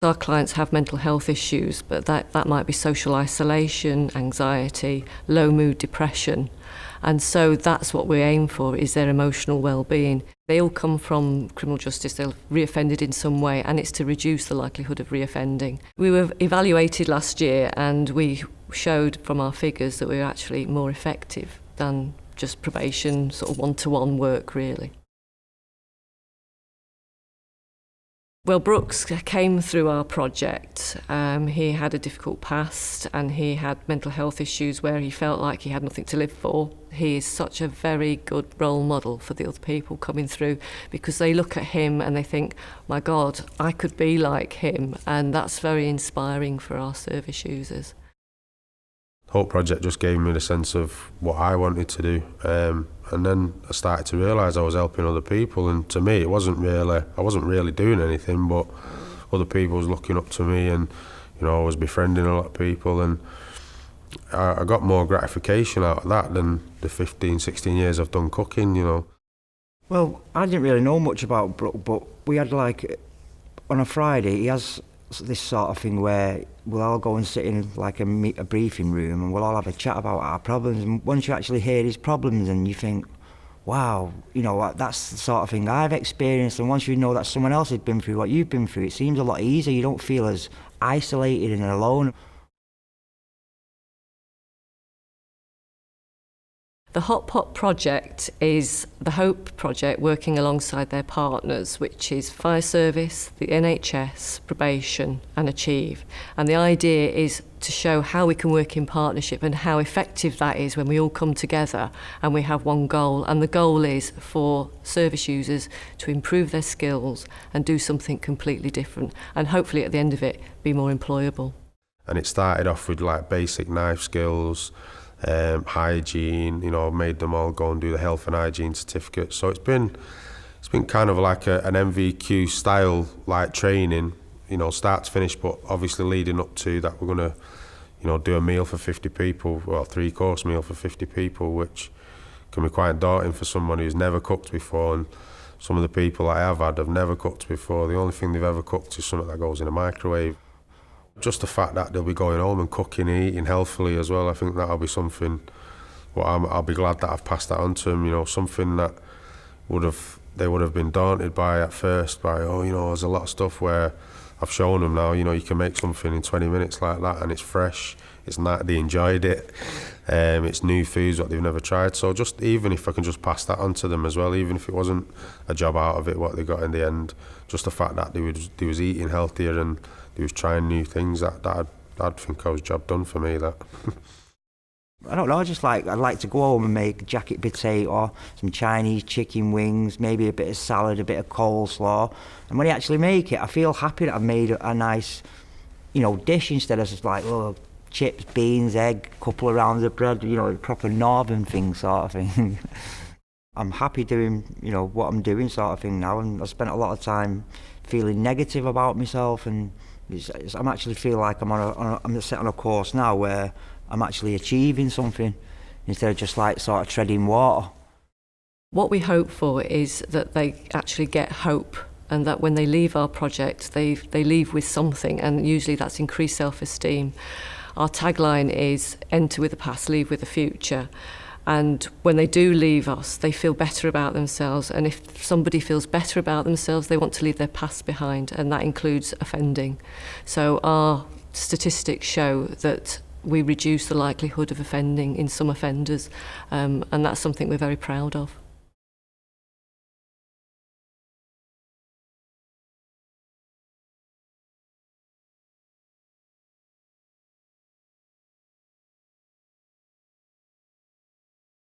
Our clients have mental health issues, but that might be social isolation, anxiety, low mood, depression. And so that's what we aim for, is their emotional well-being. They all come from criminal justice, they've reoffended in some way, and it's to reduce the likelihood of reoffending. We were evaluated last year and we showed from our figures that we were actually more effective than just probation, sort of one-to-one work really. Well, Brooks came through our project. He had a difficult past and he had mental health issues where he felt like he had nothing to live for. He is such a very good role model for the other people coming through, because they look at him and they think, my God, I could be like him, and that's very inspiring for our service users. The Hope Project just gave me the sense of what I wanted to do, and then I started to realise I was helping other people, and to me I wasn't really doing anything, but other people was looking up to me, and I was befriending a lot of people, and I got more gratification out of that than the 15-16 years I've done cooking. Well, I didn't really know much about Brooke, but we had on a Friday, he has this sort of thing where we'll all go and sit in a briefing room and we'll all have a chat about our problems, and once you actually hear his problems and you think, wow, that's the sort of thing I've experienced, and once you know that someone else has been through what you've been through, it seems a lot easier. You don't feel as isolated and alone. The Hot Pot project is the Hope project working alongside their partners, which is Fire Service, the NHS, Probation and Achieve. And the idea is to show how we can work in partnership and how effective that is when we all come together and we have one goal. And the goal is for service users to improve their skills and do something completely different, and hopefully at the end of it be more employable. And it started off with basic knife skills, hygiene. Made them all go and do the health and hygiene certificate. So it's been kind of like an MVQ style training, start to finish, but obviously leading up to that we're going to do a meal for 50 people, well, 3-course meal for 50 people, which can be quite daunting for someone who's never cooked before, and some of the people I have had have never cooked before. The only thing they've ever cooked is something that goes in a microwave. Just the fact that they'll be going home and cooking and eating healthily as well, I think that'll be something, I'll be glad that I've passed that on to them, something that they would have been daunted by at first, there's a lot of stuff where I've shown them now, you can make something in 20 minutes like that, and it's fresh, it's not, they enjoyed it, it's new foods that they've never tried. So just even if I can just pass that on to them as well, even if it wasn't a job out of it, what they got in the end, just the fact that they was eating healthier and they was trying new things, I'd think I was job done for me, that. I don't know, I'd like to go home and make jacket potato, some Chinese chicken wings, maybe a bit of salad, a bit of coleslaw. And when I actually make it, I feel happy that I've made a nice, dish, instead of just chips, beans, egg, couple of rounds of bread, a proper northern thing sort of thing. I'm happy doing, what I'm doing sort of thing now, and I spent a lot of time feeling negative about myself, and I'm actually feel like I'm set on a course now where I'm actually achieving something instead of just sort of treading water. What we hope for is that they actually get hope, and that when they leave our project, they leave with something, and usually that's increased self-esteem. Our tagline is enter with the past, leave with the future. And when they do leave us, they feel better about themselves. And if somebody feels better about themselves, they want to leave their past behind, and that includes offending. So our statistics show that we reduce the likelihood of offending in some offenders, and that's something we're very proud of.